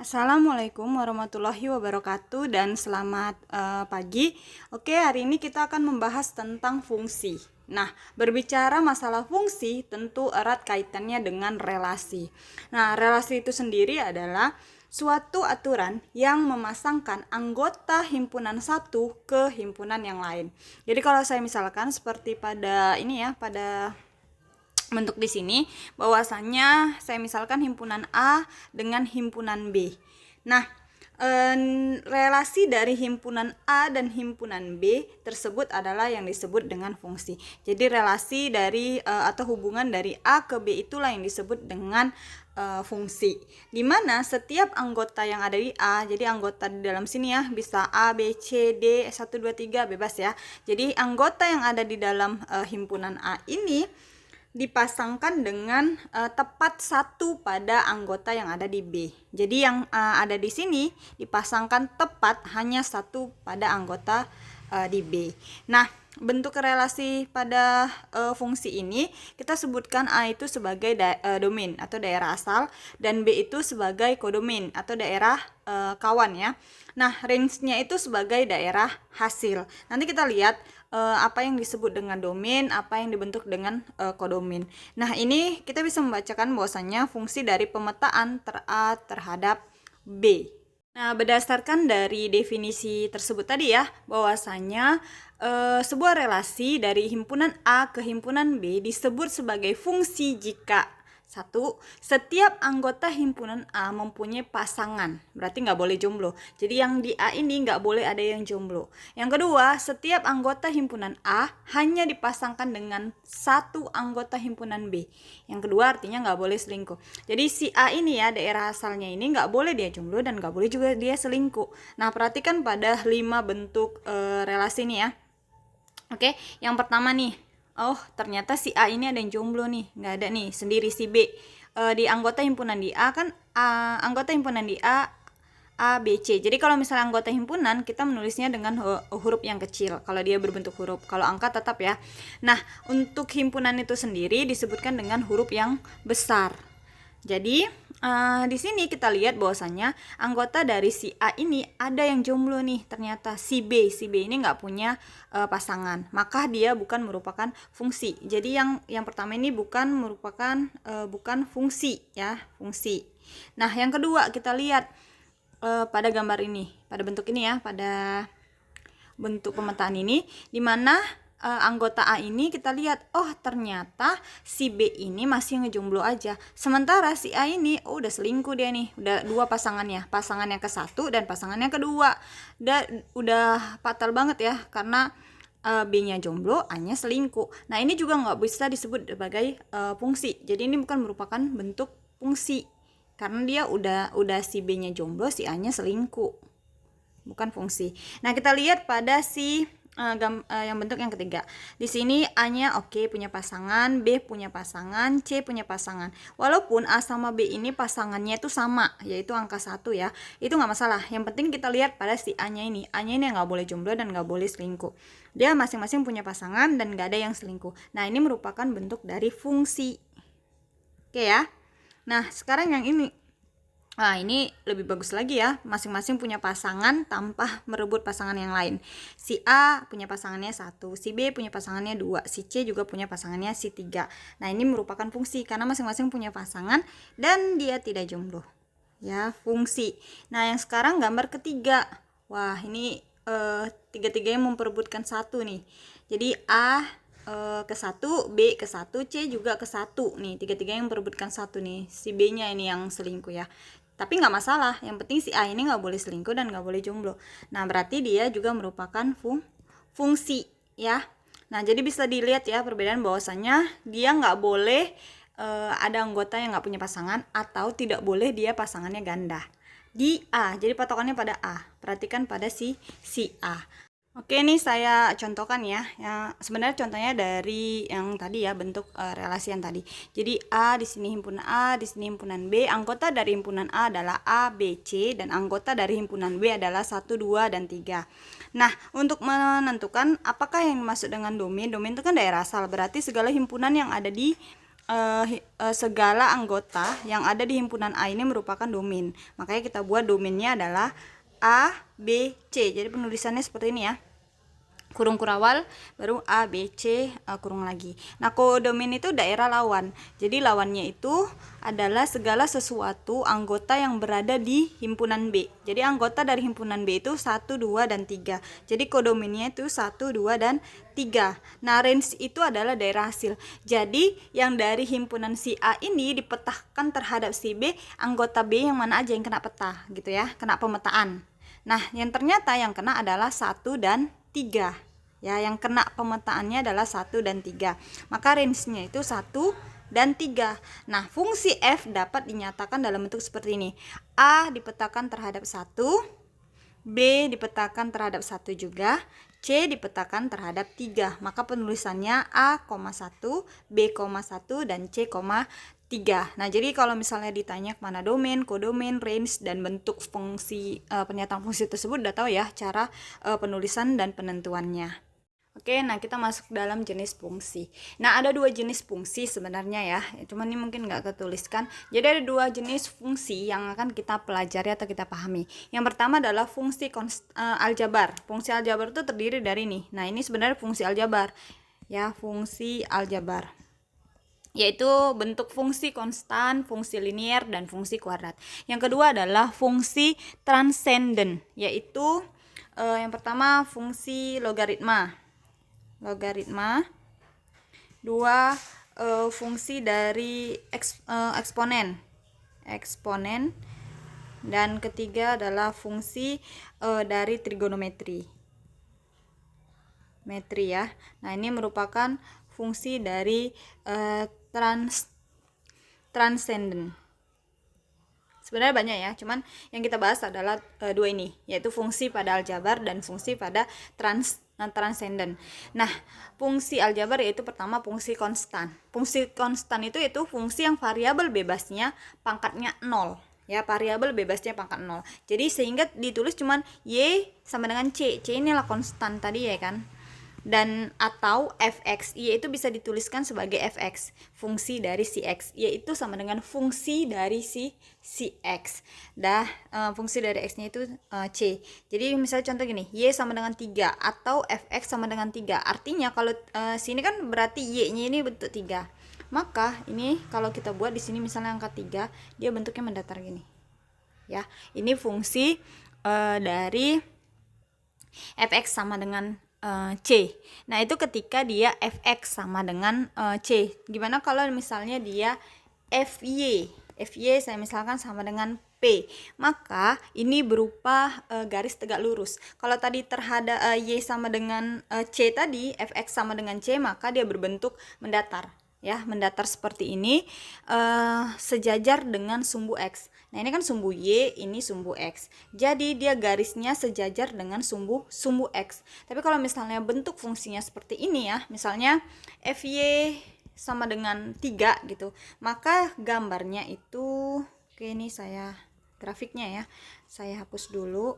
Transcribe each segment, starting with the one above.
Assalamualaikum warahmatullahi wabarakatuh dan selamat pagi. Oke, hari ini kita akan membahas tentang fungsi. Nah, berbicara masalah fungsi tentu erat kaitannya dengan relasi. Nah, relasi itu sendiri adalah suatu aturan yang memasangkan anggota himpunan satu ke himpunan yang lain. Jadi kalau saya misalkan seperti pada ini ya, pada bentuk di sini bahwasannya saya misalkan himpunan A dengan himpunan B. Nah, relasi dari himpunan A dan himpunan B tersebut adalah yang disebut dengan fungsi. Jadi relasi dari atau hubungan dari A ke B itulah yang disebut dengan fungsi. Dimana setiap anggota yang ada di A, jadi anggota di dalam sini ya bisa A, B, C, D, 1, 2, 3 bebas ya. Jadi anggota yang ada di dalam himpunan A ini dipasangkan dengan tepat satu pada anggota yang ada di B. Jadi yang ada di sini dipasangkan tepat hanya satu pada anggota di B. Nah, bentuk relasi pada fungsi ini kita sebutkan A itu sebagai domain atau daerah asal dan B itu sebagai kodomain atau daerah kawan ya. Nah, range-nya itu sebagai daerah hasil. Nanti kita lihat apa yang disebut dengan domain, apa yang dibentuk dengan kodomain. Nah, ini kita bisa membacakan bahwasannya fungsi dari pemetaan A terhadap B. Nah, berdasarkan dari definisi tersebut tadi ya, bahwasanya sebuah relasi dari himpunan A ke himpunan B disebut sebagai fungsi jika satu, setiap anggota himpunan A mempunyai pasangan, berarti nggak boleh jomblo. Jadi yang di A ini nggak boleh ada yang jomblo. Yang kedua, setiap anggota himpunan A hanya dipasangkan dengan satu anggota himpunan B. Yang kedua artinya nggak boleh selingkuh. Jadi si A ini ya, daerah asalnya ini nggak boleh dia jomblo dan nggak boleh juga dia selingkuh. Nah, perhatikan pada 5 bentuk relasi ini ya. Oke, yang pertama nih, oh ternyata si A ini ada yang jomblo nih, nggak ada nih, sendiri si B. Di anggota himpunan di A kan anggota himpunan di A, B, C. Jadi kalau misalnya anggota himpunan kita menulisnya dengan huruf yang kecil kalau dia berbentuk huruf. Kalau angka tetap ya. Nah, untuk himpunan itu sendiri disebutkan dengan huruf yang besar. Jadi di sini kita lihat bahwasannya anggota dari si A ini ada yang jomblo nih, ternyata si B ini nggak punya pasangan, maka dia bukan merupakan fungsi. Jadi yang pertama ini bukan merupakan bukan fungsi ya, fungsi. Nah, yang kedua kita lihat pada gambar ini, pada bentuk ini ya, pada bentuk pemetaan ini, di mana anggota A ini kita lihat, oh ternyata si B ini masih ngejomblo aja. Sementara si A ini udah selingkuh dia nih, udah dua pasangannya, pasangan yang ke-1 dan pasangan yang kedua. Udah fatal banget ya, karena B-nya jomblo, A-nya selingkuh. Nah, ini juga nggak bisa disebut sebagai fungsi. Jadi ini bukan merupakan bentuk fungsi, karena dia udah si B-nya jomblo, si A-nya selingkuh, bukan fungsi. Nah, kita lihat pada si yang bentuk yang ketiga. Di sini A-nya oke, punya pasangan, B punya pasangan, C punya pasangan. Walaupun A sama B ini pasangannya itu sama, yaitu angka 1 ya. Itu nggak masalah. Yang penting kita lihat pada si A-nya ini. A-nya ini nggak boleh jomblo dan nggak boleh selingkuh. Dia masing-masing punya pasangan dan nggak ada yang selingkuh. Nah, ini merupakan bentuk dari fungsi. Oke ya. Nah, sekarang yang ini. Nah, ini lebih bagus lagi ya, masing-masing punya pasangan tanpa merebut pasangan yang lain. Si A punya pasangannya 1, si B punya pasangannya 2, si C juga punya pasangannya si 3. Nah, ini merupakan fungsi karena masing-masing punya pasangan dan dia tidak jomblo. Ya, fungsi. Nah, yang sekarang gambar ketiga. Wah, ini tiga-tiganya memperebutkan 1 nih. Jadi A ke-1, B ke-1, C juga ke-1 nih, tiga-tiga yang memperebutkan 1 nih. Si B-nya ini yang selingkuh ya. Tapi nggak masalah, yang penting si A ini nggak boleh selingkuh dan nggak boleh jomblo. Nah, berarti dia juga merupakan fungsi ya. Nah, jadi bisa dilihat ya perbedaan bahwasannya dia nggak boleh ada anggota yang nggak punya pasangan atau tidak boleh dia pasangannya ganda. Di A, jadi patokannya pada A. Perhatikan pada si A. Oke, ini saya contohkan ya. Sebenarnya contohnya dari yang tadi ya, bentuk relasi yang tadi. Jadi A di sini himpunan A, di sini himpunan B. Anggota dari himpunan A adalah A, B, C dan anggota dari himpunan B adalah 1, 2 dan 3. Nah, untuk menentukan apakah yang dimaksud dengan domain, domain itu kan daerah asal. Berarti segala himpunan yang ada di segala anggota yang ada di himpunan A ini merupakan domain. Makanya kita buat domainnya adalah A, B, C. Jadi penulisannya seperti ini ya. Kurung kurawal, baru A, B, C, kurung lagi. Nah, kodomain itu daerah lawan. Jadi lawannya itu adalah segala sesuatu anggota yang berada di himpunan B. Jadi anggota dari himpunan B itu 1, 2, dan 3. Jadi kodomainnya itu 1, 2, dan 3. Nah, range itu adalah daerah hasil. Jadi yang dari himpunan si A ini dipetahkan terhadap si B, anggota B yang mana aja yang kena peta gitu ya, kena pemetaan. Nah, yang ternyata yang kena adalah 1 dan 3. Ya, yang kena pemetaannya adalah 1 dan 3. Maka range-nya itu 1 dan 3. Nah, fungsi F dapat dinyatakan dalam bentuk seperti ini. A dipetakan terhadap 1, B dipetakan terhadap 1 juga, C dipetakan terhadap 3. Maka penulisannya A,1, B,1, dan C,3. Nah, jadi kalau misalnya ditanya kemana domain, kodomain, range, dan bentuk fungsi pernyataan fungsi tersebut, udah tahu ya cara penulisan dan penentuannya. Oke, nah kita masuk dalam jenis fungsi. Nah, ada 2 jenis fungsi sebenarnya ya, cuman ini mungkin nggak ketuliskan. Jadi ada 2 jenis fungsi yang akan kita pelajari atau kita pahami. Yang pertama adalah fungsi aljabar. Fungsi aljabar itu terdiri dari ini. Nah, ini sebenarnya fungsi aljabar. Ya, fungsi aljabar. Yaitu bentuk fungsi konstan, fungsi linier, dan fungsi kuadrat. Yang kedua adalah fungsi transenden, yaitu yang pertama fungsi logaritma. Dua, fungsi dari eksponen, dan ketiga adalah fungsi dari trigonometri ya. Nah, ini merupakan fungsi dari transenden. Sebenarnya banyak ya, cuman yang kita bahas adalah 2 ini, yaitu fungsi pada aljabar dan fungsi pada transenden. Nah, fungsi aljabar yaitu pertama fungsi konstan. Fungsi konstan itu fungsi yang variabel bebasnya pangkatnya 0. Ya, variabel bebasnya pangkat 0. Jadi sehingga ditulis cuman Y sama dengan C. C inilah konstan tadi ya kan. Dan atau fx, yaitu bisa dituliskan sebagai fx, fungsi dari si x, yaitu sama dengan fungsi dari si x. Fungsi dari x nya itu c. Jadi misalnya contoh gini, y sama dengan 3 atau fx sama dengan 3. Artinya kalau sini kan berarti y nya ini bentuk 3. Maka ini kalau kita buat di sini misalnya angka 3, dia bentuknya mendatar gini. Ya, ini fungsi dari fx sama dengan C. Nah, itu ketika dia fx sama dengan C. Gimana kalau misalnya dia fy saya misalkan sama dengan P, maka ini berupa garis tegak lurus. Kalau tadi terhadap y sama dengan C tadi, fx sama dengan C, maka dia berbentuk mendatar. Ya, mendatar seperti ini, sejajar dengan sumbu x. Nah, ini kan sumbu y, ini sumbu x. Jadi dia garisnya sejajar dengan sumbu x. Tapi kalau misalnya bentuk fungsinya seperti ini ya, misalnya fy sama dengan 3 gitu, maka gambarnya itu, oke, ini saya grafiknya ya, saya hapus dulu.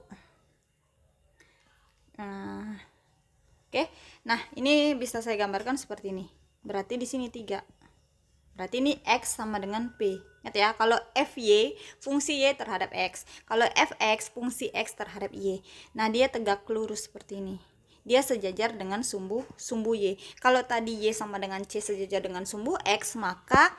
Oke, nah ini bisa saya gambarkan seperti ini. Berarti di sini 3. Berarti ini x sama dengan p. Ingat ya, kalau fy fungsi y terhadap x, kalau fx fungsi x terhadap y. Nah, dia tegak lurus seperti ini. Dia sejajar dengan sumbu y. Kalau tadi y sama dengan c sejajar dengan sumbu x, maka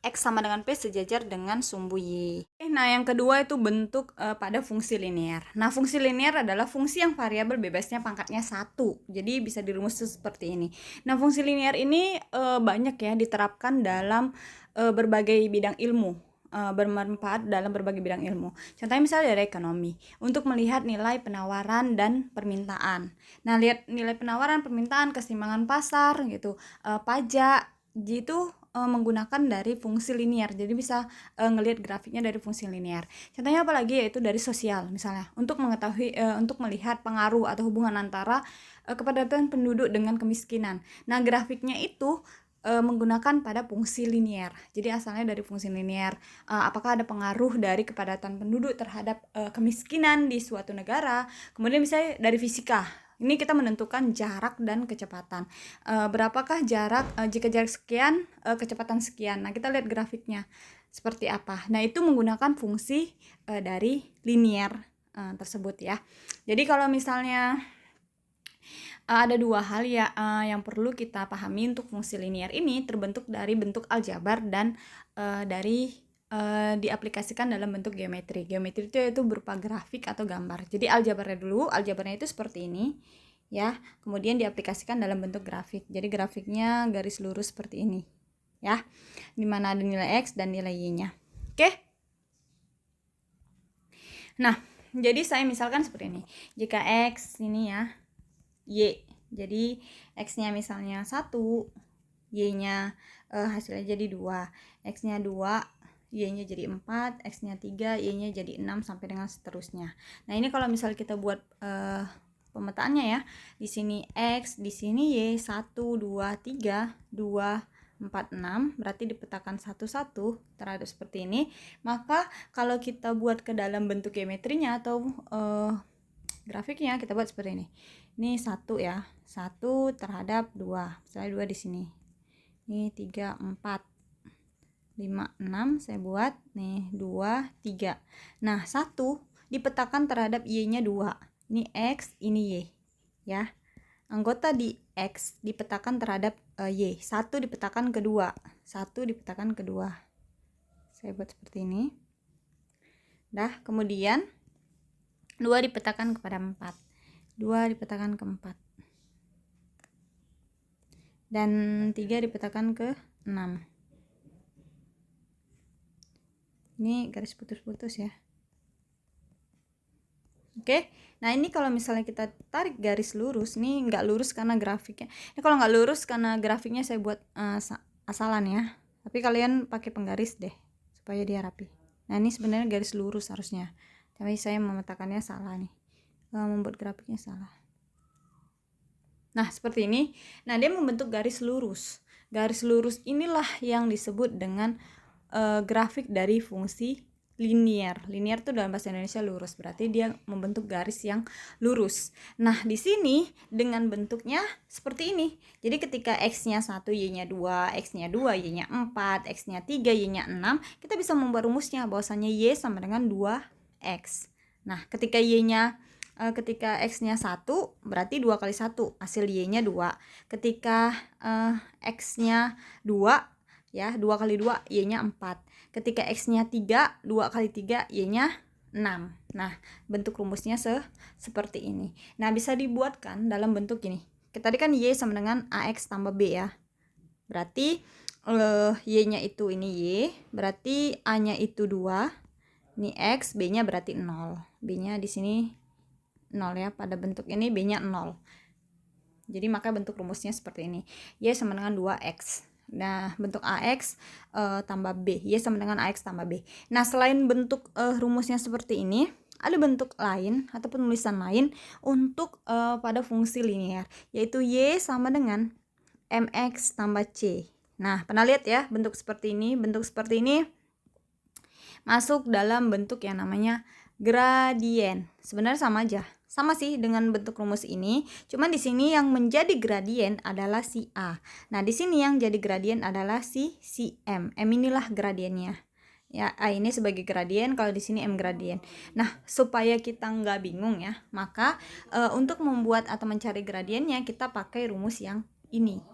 x sama dengan p sejajar dengan sumbu y. Nah, yang kedua itu bentuk pada fungsi linear. Nah, fungsi linear adalah fungsi yang variabel bebasnya pangkatnya 1. Jadi bisa dirumus seperti ini. Nah, fungsi linear ini banyak ya diterapkan dalam berbagai bidang ilmu. Bermanfaat dalam berbagai bidang ilmu. Contohnya misalnya dari ekonomi, untuk melihat nilai penawaran dan permintaan. Nah, lihat nilai penawaran, permintaan, keseimbangan pasar gitu, pajak gitu, menggunakan dari fungsi linear. Jadi bisa ngelihat grafiknya dari fungsi linear. Contohnya apalagi yaitu dari sosial misalnya, untuk mengetahui untuk melihat pengaruh atau hubungan antara kepadatan penduduk dengan kemiskinan. Nah, grafiknya itu menggunakan pada fungsi linear. Jadi asalnya dari fungsi linear. Apakah ada pengaruh dari kepadatan penduduk terhadap kemiskinan di suatu negara. Kemudian misalnya dari fisika Ini kita menentukan jarak dan kecepatan. Berapakah jarak? Jika jarak sekian, kecepatan sekian. Nah, kita lihat grafiknya seperti apa. Nah, itu menggunakan fungsi dari linear tersebut ya. Jadi kalau misalnya ada dua hal ya yang perlu kita pahami untuk fungsi linear ini terbentuk dari bentuk aljabar dan diaplikasikan dalam bentuk geometri. Geometri itu yaitu berupa grafik atau gambar. Jadi aljabarnya dulu, aljabarnya itu seperti ini ya. Kemudian diaplikasikan dalam bentuk grafik. Jadi grafiknya garis lurus seperti ini ya. Dimana ada nilai X dan nilai Y-nya. Oke? Nah, jadi saya misalkan seperti ini. Jika X ini ya, Y. Jadi X-nya misalnya 1, Y-nya hasilnya jadi 2. X-nya 2, Y-nya jadi 4, X-nya 3, Y-nya jadi 6 sampai dengan seterusnya. Nah, ini kalau misal kita buat pemetaannya ya. Di sini X, di sini Y, 1, 2, 3, 2, 4, 6, berarti dipetakan satu-satu terhadap seperti ini. Maka kalau kita buat ke dalam bentuk geometrinya atau grafiknya, kita buat seperti ini. Ini 1 ya, 1 terhadap 2, misalnya 2 di sini. Ini 3, 4, 5, 6, saya buat nih 2, 3. Nah, 1 dipetakan terhadap Y-nya 2. Ini X, ini Y ya. Anggota di X dipetakan terhadap Y. 1 dipetakan kedua, 1 dipetakan kedua. Saya buat seperti ini. Dah, kemudian 2 dipetakan kepada 4. 2 dipetakan ke 4. Dan 3 dipetakan ke 6. Ini garis putus-putus ya. Oke. Nah, ini kalau misalnya kita tarik garis lurus, ini nggak lurus karena grafiknya. Ini kalau nggak lurus karena grafiknya saya buat asalan ya. Tapi kalian pakai penggaris deh supaya dia rapi. Nah, ini sebenarnya garis lurus harusnya. Tapi saya memetakannya salah nih. Membuat grafiknya salah. Nah, seperti ini. Nah, dia membentuk garis lurus. Garis lurus inilah yang disebut dengan grafik dari fungsi linear. Linear itu dalam bahasa Indonesia lurus, berarti dia membentuk garis yang lurus. Nah, di sini dengan bentuknya seperti ini. Jadi ketika X-nya 1, Y-nya 2, X-nya 2, Y-nya 4, X-nya 3, Y-nya 6, kita bisa membuat rumusnya bahwasanya Y sama dengan 2X. Nah, ketika X-nya 1, berarti 2 kali 1, hasil Y-nya 2. Ketika X-nya 2, ya, 2 kali 2, Y-nya 4. Ketika X-nya 3, 2 kali 3, Y-nya 6. Nah, bentuk rumusnya seperti ini. Nah, bisa dibuatkan dalam bentuk gini. Tadi kan Y sama dengan AX tambah B ya. Berarti Y-nya itu ini Y, berarti A-nya itu 2. Ini X, B-nya berarti 0. B-nya di sini 0 ya, pada bentuk ini B-nya 0. Jadi maka bentuk rumusnya seperti ini. Y sama dengan 2X. Nah, bentuk AX tambah B. Y sama dengan AX tambah B. Nah, selain bentuk rumusnya seperti ini, ada bentuk lain atau penulisan lain untuk pada fungsi linear, yaitu Y sama dengan MX tambah C. Nah, pernah lihat ya bentuk seperti ini? Bentuk seperti ini masuk dalam bentuk yang namanya gradien. Sebenarnya sama aja. Sama sih dengan bentuk rumus ini, cuman di sini yang menjadi gradien adalah si A. Nah, di sini yang jadi gradien adalah si M. M inilah gradiennya. Ya, A ini sebagai gradien, kalau di sini M gradien. Nah, supaya kita nggak bingung ya, maka untuk membuat atau mencari gradiennya kita pakai rumus yang ini.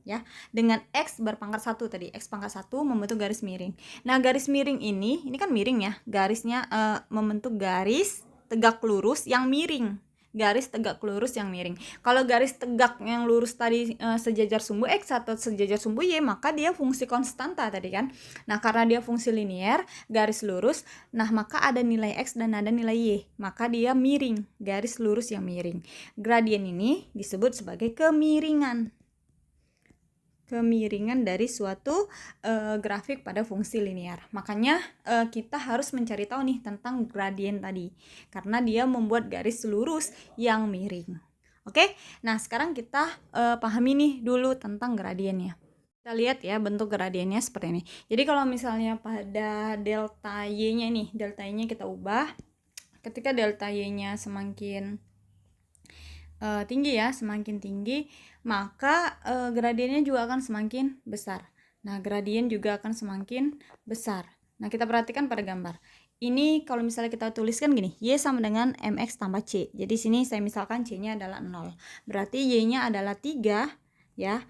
Ya, dengan X berpangkat 1 tadi, X pangkat 1 membentuk garis miring. Nah, garis miring ini kan miring ya, garisnya membentuk garis tegak lurus yang miring. Garis tegak lurus yang miring. Kalau garis tegak yang lurus tadi sejajar sumbu X atau sejajar sumbu Y, maka dia fungsi konstanta tadi kan. Nah, karena dia fungsi linear, garis lurus, nah maka ada nilai X dan ada nilai Y, maka dia miring, garis lurus yang miring. Gradien ini disebut sebagai kemiringan dari suatu grafik pada fungsi linear. Makanya kita harus mencari tahu nih tentang gradien tadi, karena dia membuat garis lurus yang miring. Oke, nah sekarang kita pahami nih dulu tentang gradiennya. Kita lihat ya bentuk gradiennya seperti ini. Jadi kalau misalnya pada delta Y-nya nih, delta Y-nya kita ubah. Ketika delta Y-nya semakin tinggi ya, semakin tinggi, maka gradiennya juga akan semakin besar. Nah, gradien juga akan semakin besar. Nah, kita perhatikan pada gambar. Ini kalau misalnya kita tuliskan gini, Y sama dengan MX tambah C. Jadi sini saya misalkan C-nya adalah 0. Berarti Y-nya adalah 3 ya.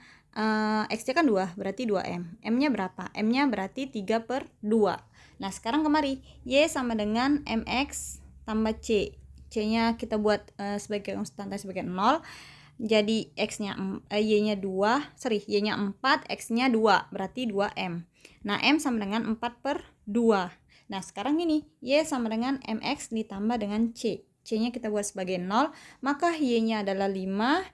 X-nya kan 2, berarti 2M. M-nya berapa? M-nya berarti 3/2. Nah, sekarang kemari. Y sama dengan MX tambah C. C-nya kita buat sebagai konstanta sebagai 0. Jadi Y-nya 4, X-nya 2, berarti 2M. Nah, M sama dengan 4/2. Nah, sekarang ini Y sama dengan MX ditambah dengan C. C-nya kita buat sebagai 0, maka Y-nya adalah 5,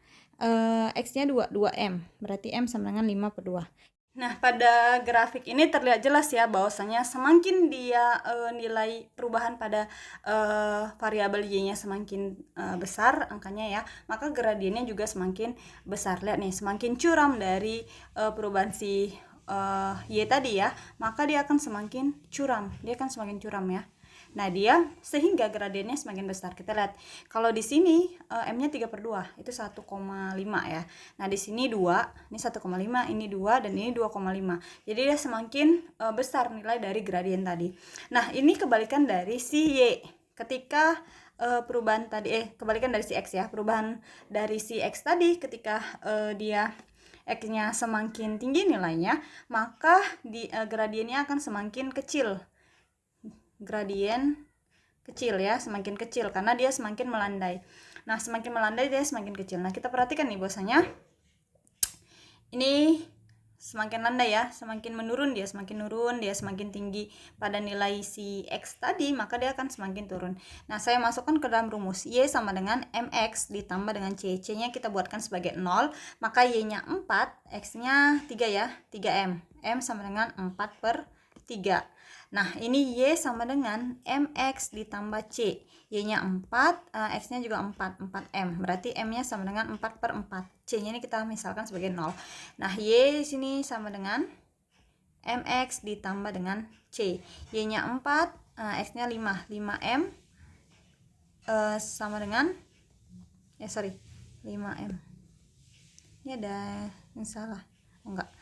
X-nya 2M. Berarti M sama dengan 5/2. Nah, pada grafik ini terlihat jelas ya bahwasanya semakin dia nilai perubahan pada variabel Y-nya semakin besar angkanya ya, maka gradiennya juga semakin besar. Lihat nih, semakin curam dari perubahan si Y tadi ya, maka dia akan semakin curam. Dia akan semakin curam ya. Nah, dia sehingga gradiennya semakin besar. Kita lihat kalau di sini M-nya 3/2, itu 1,5 ya. Nah, di sini 2, ini 1,5, ini 2 dan ini 2,5. Jadi dia semakin besar nilai dari gradien tadi. Nah, ini kebalikan dari si Y. Ketika perubahan tadi kebalikan dari si X ya. Perubahan dari si X tadi ketika dia X-nya semakin tinggi nilainya, maka gradiennya akan semakin kecil. Gradien kecil ya, semakin kecil karena dia semakin melandai. Nah, semakin melandai dia semakin kecil. Nah, kita perhatikan nih bahwasanya ini semakin landai ya, semakin menurun dia, semakin nurun, dia semakin tinggi pada nilai si X tadi, maka dia akan semakin turun. Nah, saya masukkan ke dalam rumus. Y sama dengan MX ditambah dengan C. C-nya kita buatkan sebagai 0, maka Y-nya 4, X-nya 3 ya, 3M. M sama dengan 4/3. Nah, ini Y sama dengan MX ditambah C. Y-nya 4, X-nya juga 4, 4M. Berarti M-nya sama dengan 4/4. C-nya ini kita misalkan sebagai 0. Nah, Y di sini sama dengan MX ditambah dengan C. Y-nya 4, X-nya 5. 5M sama dengan 5M. Ini ada yang salah. Enggak.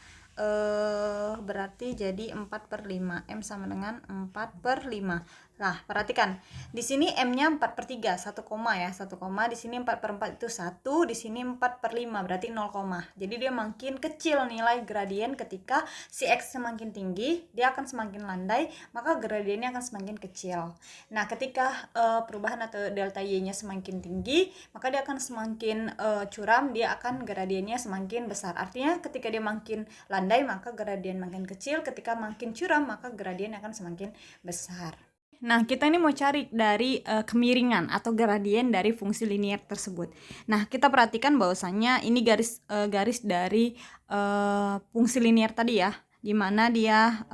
Berarti jadi 4/5. M sama dengan 4/5. Nah, perhatikan. Di sini M-nya 4/3, 1 koma ya, 1 koma. Di sini 4/4 itu 1, di sini 4/5 berarti 0 koma. Jadi dia makin kecil nilai gradien ketika si X semakin tinggi, dia akan semakin landai, maka gradiennya akan semakin kecil. Nah, ketika perubahan atau delta Y-nya semakin tinggi, maka dia akan semakin curam, dia akan gradiennya semakin besar. Artinya ketika dia makin landai, maka gradien makin kecil, ketika makin curam, maka gradien akan semakin besar. Nah, kita ini mau cari dari kemiringan atau gradien dari fungsi linier tersebut. Nah, kita perhatikan bahwasannya ini garis dari fungsi linier tadi ya, di mana dia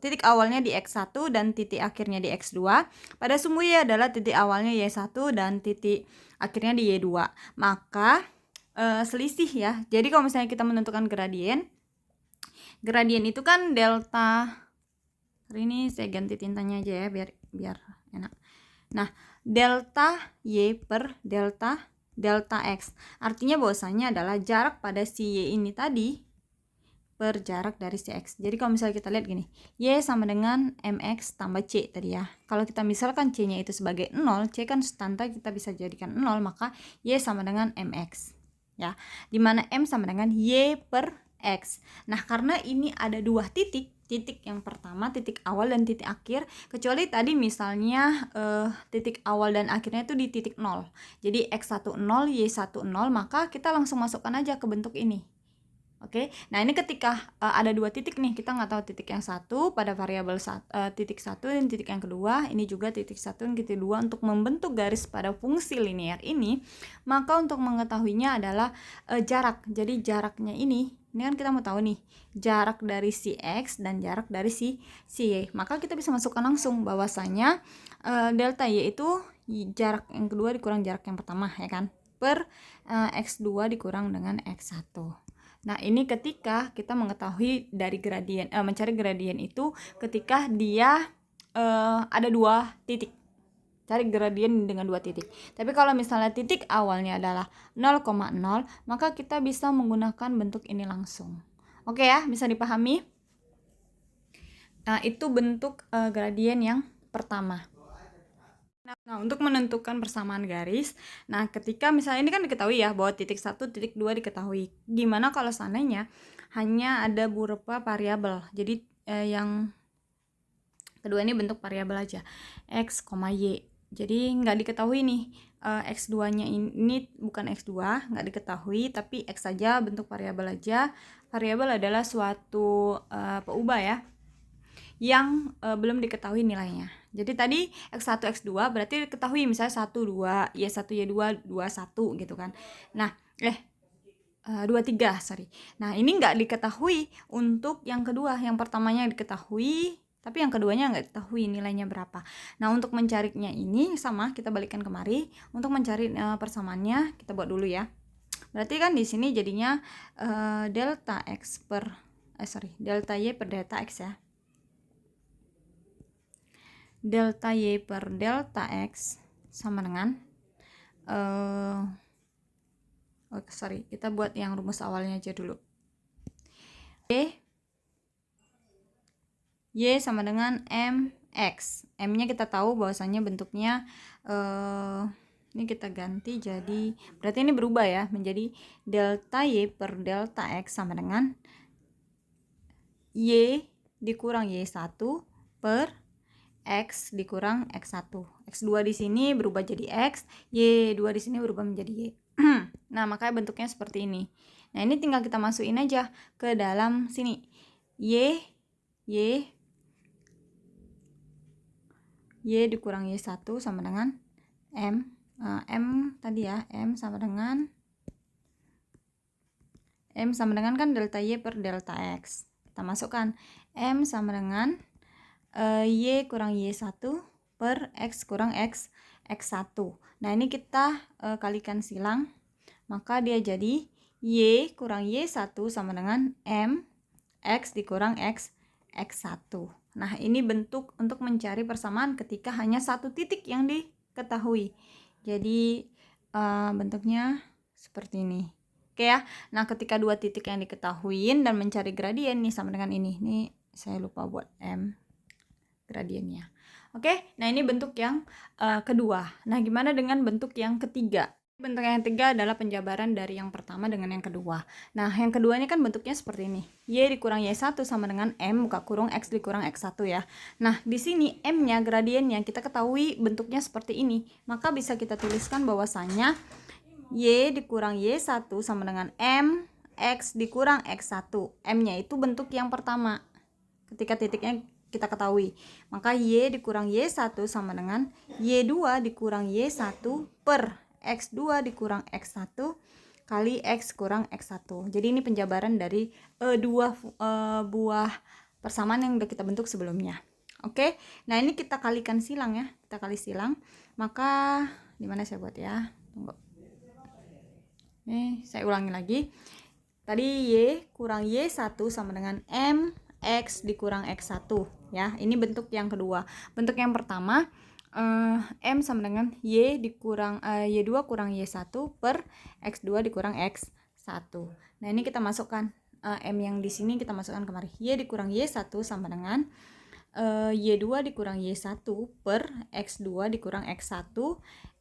titik awalnya di X1 dan titik akhirnya di X2. Pada sumbu Y adalah titik awalnya Y1 dan titik akhirnya di Y2. Maka selisih ya. Jadi kalau misalnya kita menentukan gradien itu kan delta. Hari ini saya ganti tintanya aja ya biar enak. Nah, delta Y per delta X. Artinya bahwasanya adalah jarak pada si Y ini tadi per jarak dari si X. Jadi kalau misalnya kita lihat gini, Y sama dengan MX tambah C tadi ya. Kalau kita misalkan C-nya itu sebagai 0, C kan konstanta, kita bisa jadikan 0, maka Y sama dengan MX. Ya, dimana M sama dengan Y per X. Nah, karena ini ada dua titik yang pertama titik awal dan titik akhir, kecuali tadi misalnya titik awal dan akhirnya itu di titik 0. Jadi X1 0, Y1 0, maka kita langsung masukkan aja ke bentuk ini. Oke. Nah, ini ketika ada dua titik nih, kita nggak tahu titik yang satu pada variabel titik 1 dan titik yang kedua, ini juga titik 1 dan titik 2 untuk membentuk garis pada fungsi linear ini, maka untuk mengetahuinya adalah jarak. Jadi jaraknya ini kan kita mau tahu nih jarak dari si X dan jarak dari si Y. Maka kita bisa masukkan langsung bahwasanya delta Y itu jarak yang kedua dikurang jarak yang pertama ya kan, per X2 dikurang dengan X1. Nah, ini ketika kita mengetahui dari gradien, mencari gradien itu ketika dia ada dua titik. cari gradien dengan 2 titik. Tapi kalau misalnya titik awalnya adalah 0,0, maka kita bisa menggunakan bentuk ini langsung. Oke ya, bisa dipahami? Nah, itu bentuk gradien yang pertama. Nah, untuk menentukan persamaan garis, nah ketika misalnya ini kan diketahui ya bahwa titik 1, titik 2 diketahui. Gimana kalau seandainya hanya ada berupa variabel? Jadi yang kedua ini bentuk variabel aja, x, y. Jadi nggak diketahui nih x2-nya ini bukan x2, nggak diketahui, tapi x saja, bentuk variabel aja. Variabel adalah suatu peubah ya, yang belum diketahui nilainya. Jadi tadi X1, X2 berarti diketahui misalnya 1, 2, Y1, Y2, 2, 1 gitu kan. Nah, 2, 3, sorry. Nah, ini nggak diketahui untuk yang kedua. Yang pertamanya diketahui, tapi yang keduanya nggak diketahui nilainya berapa. Nah, untuk mencarinya ini sama, kita balikkan kemari. Untuk mencari persamaannya, kita buat dulu ya. Berarti kan di sini jadinya delta Y per delta X ya. Delta Y per delta X sama dengan kita buat yang rumus awalnya aja dulu. Y sama dengan MX. M-nya kita tahu bahwasannya bentuknya ini kita ganti jadi, berarti ini berubah ya, menjadi delta Y per delta X sama dengan Y dikurang Y1 per X dikurang X1. X2 di sini berubah jadi X, Y2 di sini berubah menjadi Y. Nah, makanya bentuknya seperti ini. Nah, ini tinggal kita masukin aja ke dalam sini. Y dikurang Y1 sama dengan M tadi ya, M sama dengan kan delta Y per delta X. Kita masukkan M sama dengan Y kurang Y1 per X kurang X1. Nah, ini kita kalikan silang, maka dia jadi Y kurang Y1 sama dengan M X dikurang X1. Nah, ini bentuk untuk mencari persamaan ketika hanya satu titik yang diketahui. Jadi bentuknya seperti ini. Oke ya. Nah, ketika dua titik yang diketahuin dan mencari gradien nih sama dengan ini. Ini saya lupa buat M gradiennya. Oke, nah ini bentuk yang kedua. Nah, gimana dengan bentuk yang ketiga? Bentuk yang ketiga adalah penjabaran dari yang pertama dengan yang kedua. Nah, yang kedua ini kan bentuknya seperti ini. Y dikurang Y1 sama dengan M buka kurung X dikurang X1 ya. Nah, di sini M-nya gradiennya kita ketahui bentuknya seperti ini. Maka bisa kita tuliskan bahwasannya Y dikurang Y1 sama dengan M X dikurang X1. M-nya itu bentuk yang pertama. Ketika titiknya kita ketahui, maka Y dikurang Y1 sama dengan Y2 dikurang Y1 per X2 dikurang X1 kali X kurang X1. Jadi ini penjabaran dari dua buah persamaan yang udah kita bentuk sebelumnya. Oke, nah ini kita kalikan silang ya, kita kali silang. Maka dimana saya buat ya, tunggu. Saya ulangi lagi. Tadi Y kurang Y1 sama dengan M X dikurang X1 ya. Ini bentuk yang kedua. Bentuk yang pertama M sama dengan Y dikurang Y2 kurang Y1 per X2 dikurang X1. Nah, ini kita masukkan M yang di sini kita masukkan kemari. Y dikurang Y1 sama dengan Y2 dikurang Y1 per X2 dikurang X1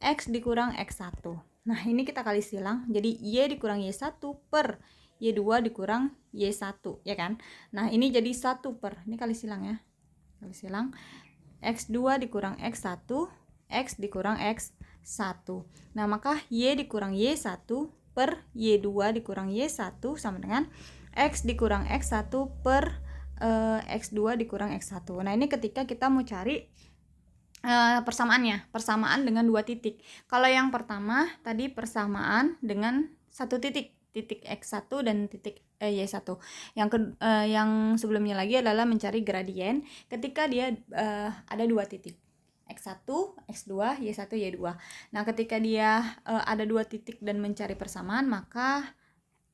X dikurang X1. Nah, ini kita kali silang. Jadi Y dikurang Y1 per Y2 dikurang Y1 ya kan. Nah, ini jadi 1 per, ini kali silang ya, kali silang X2 dikurang X1 X dikurang X1. Nah, maka Y dikurang Y1 per Y2 dikurang Y1 sama dengan X dikurang X1 per X2 dikurang X1. Nah, ini ketika kita mau cari persamaannya, persamaan dengan dua titik. Kalau yang pertama tadi persamaan dengan satu titik X1 dan titik Y1. Yang sebelumnya lagi adalah mencari gradien ketika dia ada dua titik X1, X2, Y1, Y2. Nah, ketika dia ada dua titik dan mencari persamaan, maka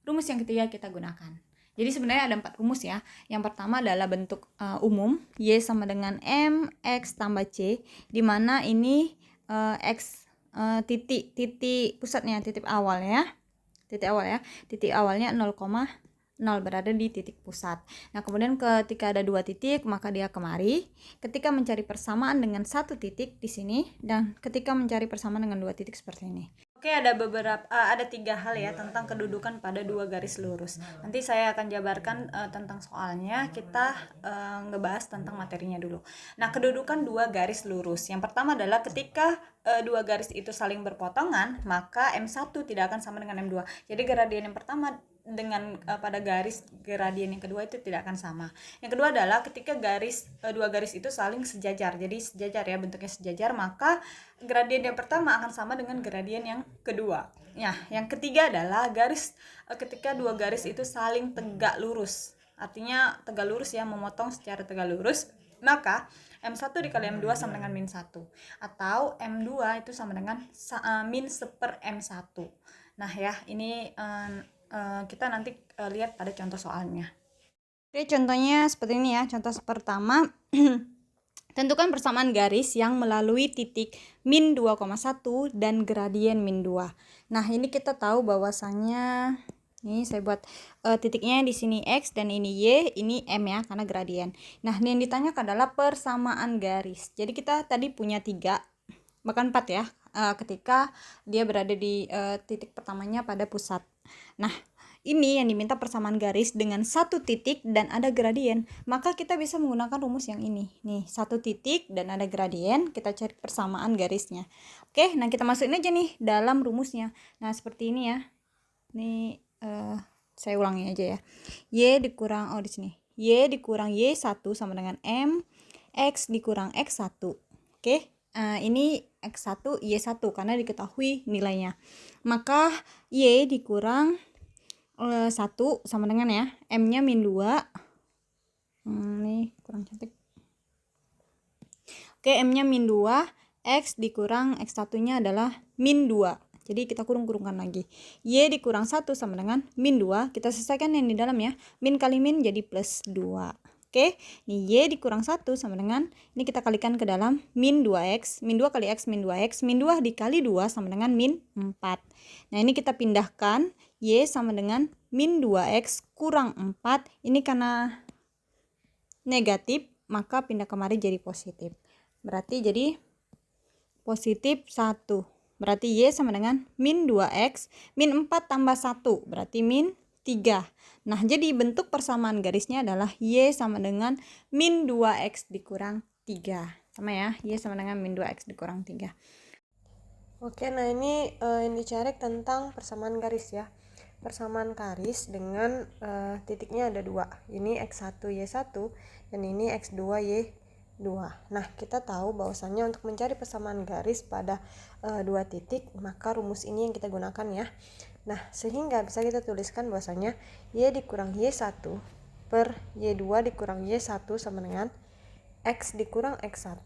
rumus yang ketiga kita gunakan. Jadi sebenarnya ada 4 rumus ya. Yang pertama adalah bentuk umum, Y sama dengan M X tambah C, di mana ini X titik pusatnya, titik awalnya 0,0 berada di titik pusat. Nah, kemudian ketika ada dua titik, maka dia kemari. Ketika mencari persamaan dengan satu titik di sini, dan ketika mencari persamaan dengan dua titik seperti ini. Oke, ada 3 hal ya tentang kedudukan pada dua garis lurus. Nanti saya akan jabarkan tentang soalnya. Kita ngebahas tentang materinya dulu. Nah, kedudukan dua garis lurus. Yang pertama adalah ketika dua garis itu saling berpotongan, maka M1 tidak akan sama dengan M2. Jadi gradien yang pertama dengan pada garis gradien yang kedua itu tidak akan sama. Yang kedua adalah ketika dua garis itu saling sejajar. Jadi sejajar ya, bentuknya sejajar, maka gradien yang pertama akan sama dengan gradien yang kedua. Nah, yang ketiga adalah ketika dua garis itu saling tegak lurus. Artinya tegak lurus ya, memotong secara tegak lurus, maka M1 dikali M2 sama dengan min 1, atau M2 itu sama dengan min 1/M1. Nah ya, ini kita nanti lihat pada contoh soalnya. Oke, contohnya seperti ini ya. Contoh pertama, tentukan persamaan garis yang melalui titik min 2,1 dan gradien min 2. Nah, ini kita tahu bahwasannya, ini saya buat titiknya di sini X dan ini Y, ini M ya, karena gradien. Nah, ini yang ditanyakan adalah persamaan garis. Jadi kita tadi punya 3, bahkan 4 ya, ketika dia berada di titik pertamanya pada pusat. Nah, ini yang diminta persamaan garis dengan satu titik dan ada gradien, maka kita bisa menggunakan rumus yang ini. Nih, satu titik dan ada gradien, kita cari persamaan garisnya. Oke, nah kita masukin aja nih dalam rumusnya. Nah, seperti ini ya. Nih, saya ulangi aja ya. Y dikurang, di sini. Y dikurang Y1 sama dengan M, X dikurang X1. Oke. Ini X1, Y1 karena diketahui nilainya. Maka Y dikurang 1 sama dengan ya, M-nya min 2. Ini kurang cantik. Oke, M-nya min 2, X dikurang X1-nya adalah min 2. Jadi kita kurung-kurungkan lagi. Y dikurang 1 sama dengan min 2. Kita selesaikan yang di dalam ya. Min kali min jadi plus 2. Oke, ini Y dikurang 1 sama dengan, ini kita kalikan ke dalam min 2X, min 2 kali X min 2X, min 2 dikali 2 sama dengan min 4. Nah, ini kita pindahkan, Y sama dengan min 2X kurang 4, ini karena negatif, maka pindah kemari jadi positif. Berarti jadi positif 1. Berarti Y sama dengan min 2X, min 4 tambah 1, berarti min 3. Nah, jadi bentuk persamaan garisnya adalah Y sama dengan min 2X dikurang 3. Sama ya, Y sama dengan min 2X dikurang 3. Oke, nah ini yang dicari tentang persamaan garis ya. Persamaan garis dengan titiknya ada 2. Ini X1 Y1 dan ini X2 Y2. Nah, kita tahu bahwasannya untuk mencari persamaan garis pada dua titik, maka rumus ini yang kita gunakan ya. Nah, sehingga bisa kita tuliskan bahwasanya Y dikurang Y1 per Y2 dikurang Y1 sama dengan X dikurang X1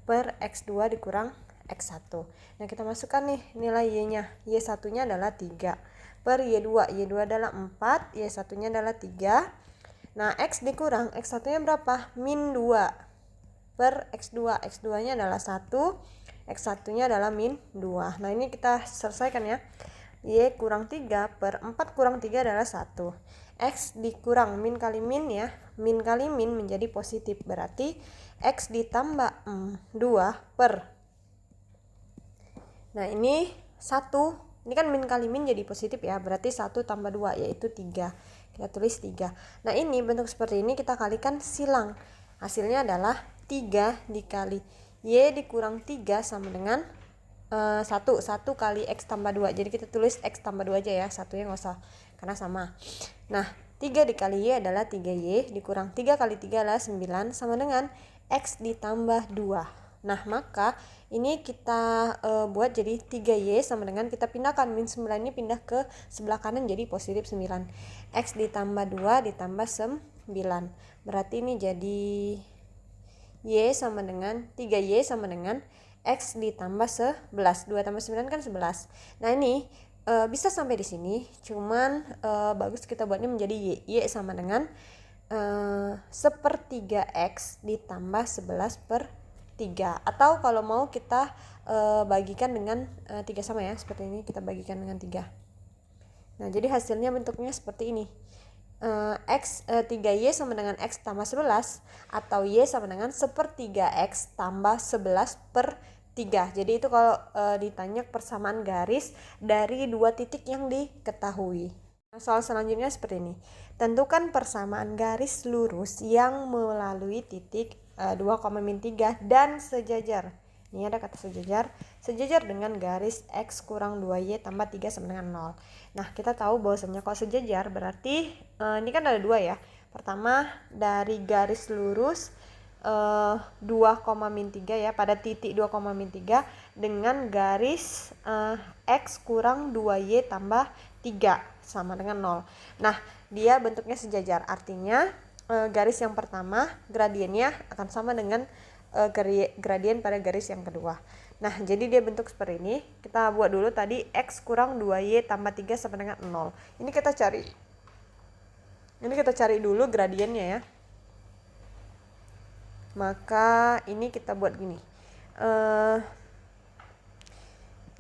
per X2 dikurang X1. Nah, kita masukkan nih nilai Y-nya. Y1-nya adalah 3 per Y2. Y2 adalah 4, Y1-nya adalah 3. Nah, X dikurang X1-nya berapa? Min 2 per X2. X2-nya adalah 1, X1-nya adalah min 2. Nah, ini kita selesaikan ya. Y kurang 3 per 4 kurang 3 adalah 1. X dikurang min kali min ya. Min kali min menjadi positif. Berarti X ditambah 2 per. Nah, ini 1. Ini kan min kali min jadi positif ya. Berarti 1 tambah 2 yaitu 3. Kita tulis 3. Nah, ini bentuk seperti ini kita kalikan silang. Hasilnya adalah 3 dikali Y dikurang 3 sama dengan 1 kali X tambah 2. Jadi kita tulis X tambah 2 aja ya, satunya nggak usah karena sama. Nah, 3 dikali Y adalah 3Y dikurang 3 kali 3 adalah 9 sama dengan X ditambah 2. Nah, maka ini kita buat jadi 3Y sama dengan, kita pindahkan min 9 ini pindah ke sebelah kanan jadi positif 9. X ditambah 2 ditambah 9. Berarti ini jadi Y sama dengan 3Y sama dengan X ditambah 11. 2 tambah 9 kan 11. Nah, ini bisa sampai di sini, cuman bagus kita buatnya menjadi Y. Y sama dengan 1/3 X ditambah 11/3. 3. Atau kalau mau kita bagikan dengan 3 sama ya, seperti ini kita bagikan dengan 3. Nah, jadi hasilnya bentuknya seperti ini. 3Y sama dengan X tambah 11 atau Y sama dengan 1/3 X tambah 11 per 3. Jadi itu kalau ditanya persamaan garis dari dua titik yang diketahui. Nah, soal selanjutnya seperti ini. Tentukan persamaan garis lurus yang melalui titik 2,-3 dan sejajar. Ini ada kata sejajar dengan garis X kurang 2Y tambah 3 sama dengan 0. Nah, kita tahu bahwasanya kalau sejajar berarti ini kan ada 2 ya. Pertama dari garis lurus 2,-3 ya, pada titik 2,-3 dengan garis X kurang 2Y tambah 3 sama dengan 0. Nah, dia bentuknya sejajar, artinya garis yang pertama gradiennya akan sama dengan gradien pada garis yang kedua. Nah, jadi dia bentuk seperti ini. Kita buat dulu tadi X kurang 2Y tambah 3 sama dengan 0. Ini kita cari dulu gradiennya ya. Maka ini kita buat gini.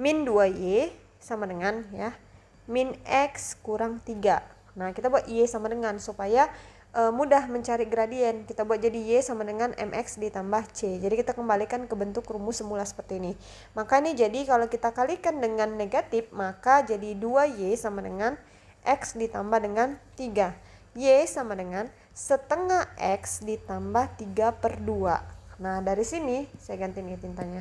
Min 2Y sama dengan ya, min X kurang 3. Nah, kita buat Y sama dengan supaya mudah mencari gradien. Kita buat jadi Y sama dengan MX ditambah C. Jadi kita kembalikan ke bentuk rumus semula seperti ini. Maka ini jadi kalau kita kalikan dengan negatif, maka jadi 2Y sama dengan X ditambah dengan 3. Y sama dengan setengah X ditambah 3/2. Nah, dari sini saya ganti nih tintanya.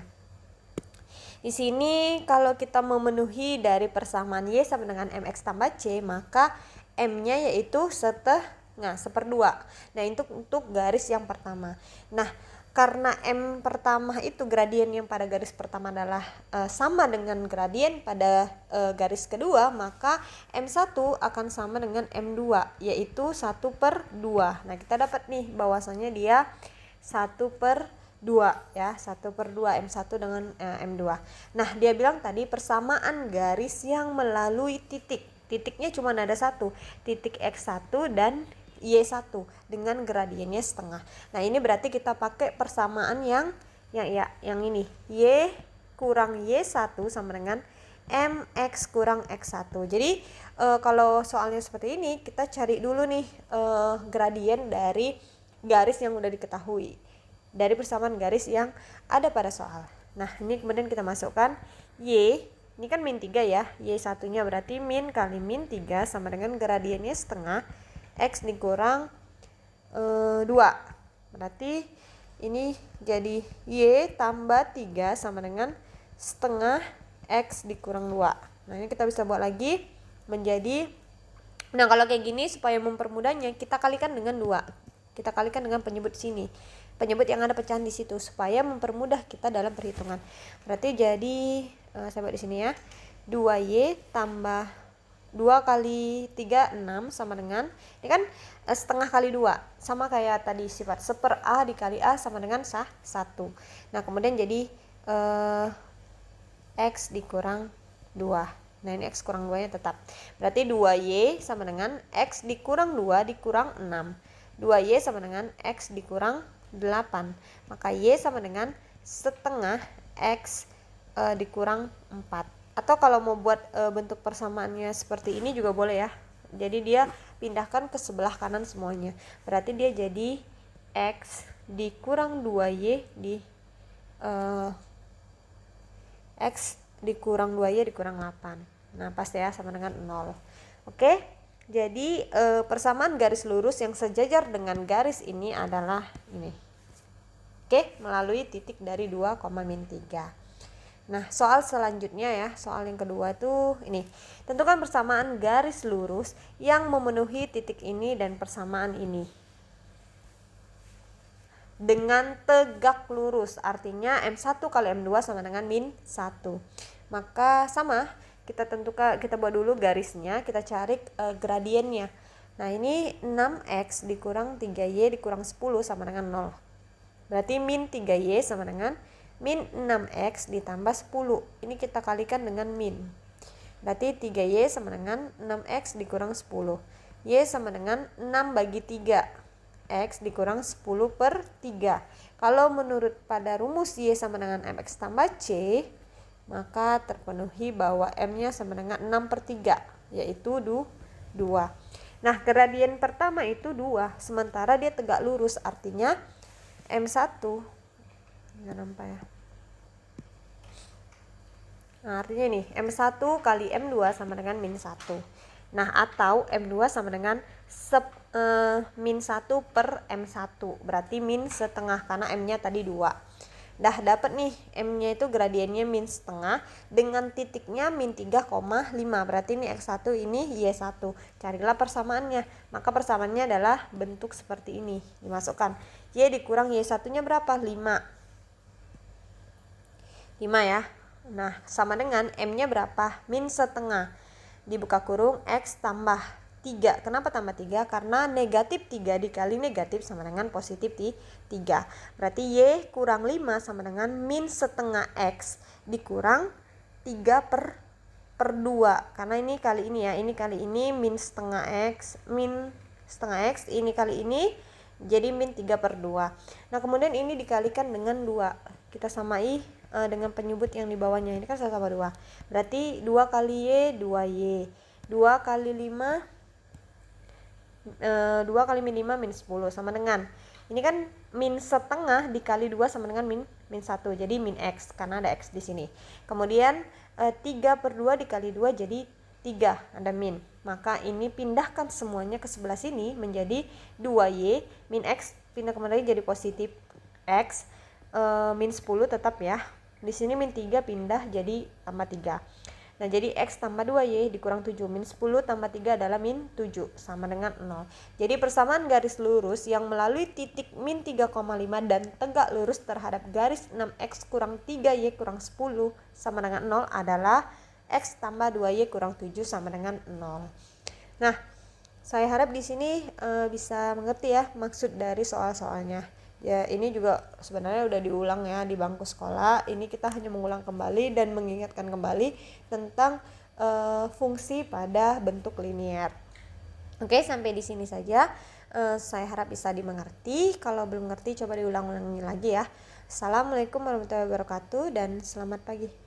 Di sini kalau kita memenuhi dari persamaan Y sama dengan MX tambah C, maka M-nya yaitu setengah, 1/2. Nah, itu untuk garis yang pertama. Nah, karena M pertama itu gradien yang pada garis pertama adalah sama dengan gradien pada garis kedua, maka M1 akan sama dengan M2 yaitu 1/2. Nah, kita dapat nih bahwasanya dia 1/2 ya, 1/2 M1 dengan M2. Nah, dia bilang tadi persamaan garis yang melalui titiknya cuma ada satu, titik X1 dan Y1 dengan gradiennya setengah. Nah, ini berarti kita pakai persamaan yang ini. Y kurang Y1 sama dengan MX kurang X1. Jadi kalau soalnya seperti ini, kita cari dulu nih gradien dari garis yang udah diketahui, dari persamaan garis yang ada pada soal. Nah, ini kemudian kita masukkan Y, ini kan min 3 ya, Y1 nya berarti min kali min 3 sama dengan gradiennya setengah X dikurang 2. Berarti ini jadi Y tambah 3 sama dengan setengah X dikurang 2. Nah, ini kita bisa buat lagi menjadi, nah kalau kayak gini supaya mempermudahnya kita kalikan dengan 2. Kita kalikan dengan penyebut sini, penyebut yang ada pecahan di situ supaya mempermudah kita dalam perhitungan. Berarti jadi saya buat di sini ya, 2Y tambah 2 kali 3 6 sama dengan, ini kan setengah kali 2 sama kayak tadi sifat 1/A dikali A sama dengan 1. Nah, kemudian jadi X dikurang 2. Nah, ini X kurang 2 nya tetap, berarti 2Y sama dengan X dikurang 2 dikurang 6. 2Y sama dengan X dikurang 8, maka Y sama dengan setengah X dikurang 4. Atau kalau mau buat bentuk persamaannya seperti ini juga boleh ya. Jadi dia pindahkan ke sebelah kanan semuanya. Berarti dia jadi X dikurang 2Y X dikurang 2Y dikurang 8. Nah, pasti ya sama dengan 0. Oke, jadi persamaan garis lurus yang sejajar dengan garis ini adalah ini. Oke, melalui titik dari 2,-3. Nah, soal selanjutnya ya, soal yang kedua tuh ini. Tentukan persamaan garis lurus yang memenuhi titik ini dan persamaan ini dengan tegak lurus, artinya M1 kali M2 sama dengan min 1. Maka sama, kita buat dulu garisnya, kita cari gradiennya. Nah, ini 6X dikurang 3Y dikurang 10 sama dengan 0. Berarti min 3Y sama dengan min 6X ditambah 10. Ini kita kalikan dengan min. Berarti 3Y sama dengan 6X dikurang 10. Y sama dengan 6 bagi 3. X dikurang 10/3. Kalau menurut pada rumus Y sama dengan MX tambah C, maka terpenuhi bahwa M-nya sama dengan 6/3, yaitu 2. Nah, gradien pertama itu 2, sementara dia tegak lurus, artinya M1 nggak nampak ya. Nah, artinya nih M1 kali M2 sama dengan min 1. Nah, atau M2 sama dengan min 1 per M1, berarti min setengah karena M-nya tadi 2. Dah dapat nih M-nya itu gradiennya min setengah dengan titiknya min 3,5, berarti ini X1 ini Y1. Carilah persamaannya, maka persamaannya adalah bentuk seperti ini, dimasukkan Y dikurang Y1 nya berapa? 5 ya. Nah, sama dengan M-nya berapa? Min setengah. Dibuka kurung X tambah 3. Kenapa tambah 3? Karena negatif 3 dikali negatif sama dengan positif 3. Berarti Y kurang 5 sama dengan min setengah X dikurang 3 per 2. Karena ini kali ini ya, ini kali ini min setengah X, ini kali ini jadi min 3/2. Nah, kemudian ini dikalikan dengan 2. Kita samai dengan penyebut yang di bawahnya. Ini kan sama 2. Berarti 2 kali Y, 2Y. 2 kali 5, 2 kali min 5 min 10 sama dengan. Ini kan min setengah dikali 2 sama dengan min 1. Jadi min X karena ada X di sini. Kemudian 3/2 dikali 2 jadi 3, ada min. Maka ini pindahkan semuanya ke sebelah sini menjadi 2Y min X pindah kembali jadi positif X, min 10 tetap ya. Di sini min 3 pindah jadi tambah 3. Nah, jadi X tambah 2Y dikurang 7. Min 10 tambah 3 adalah min 7 sama dengan 0. Jadi persamaan garis lurus yang melalui titik min 3,5 dan tegak lurus terhadap garis 6X kurang 3Y kurang 10 sama dengan 0 adalah X tambah 2Y kurang 7 sama dengan 0. Nah, saya harap di sini bisa mengerti ya maksud dari soal-soalnya. Ya, ini juga sebenarnya udah diulang ya di bangku sekolah. Ini kita hanya mengulang kembali dan mengingatkan kembali tentang fungsi pada bentuk linier. Oke, sampai di sini saja. Saya harap bisa dimengerti. Kalau belum ngerti coba diulang-ulangi lagi ya. Assalamualaikum warahmatullahi wabarakatuh dan selamat pagi.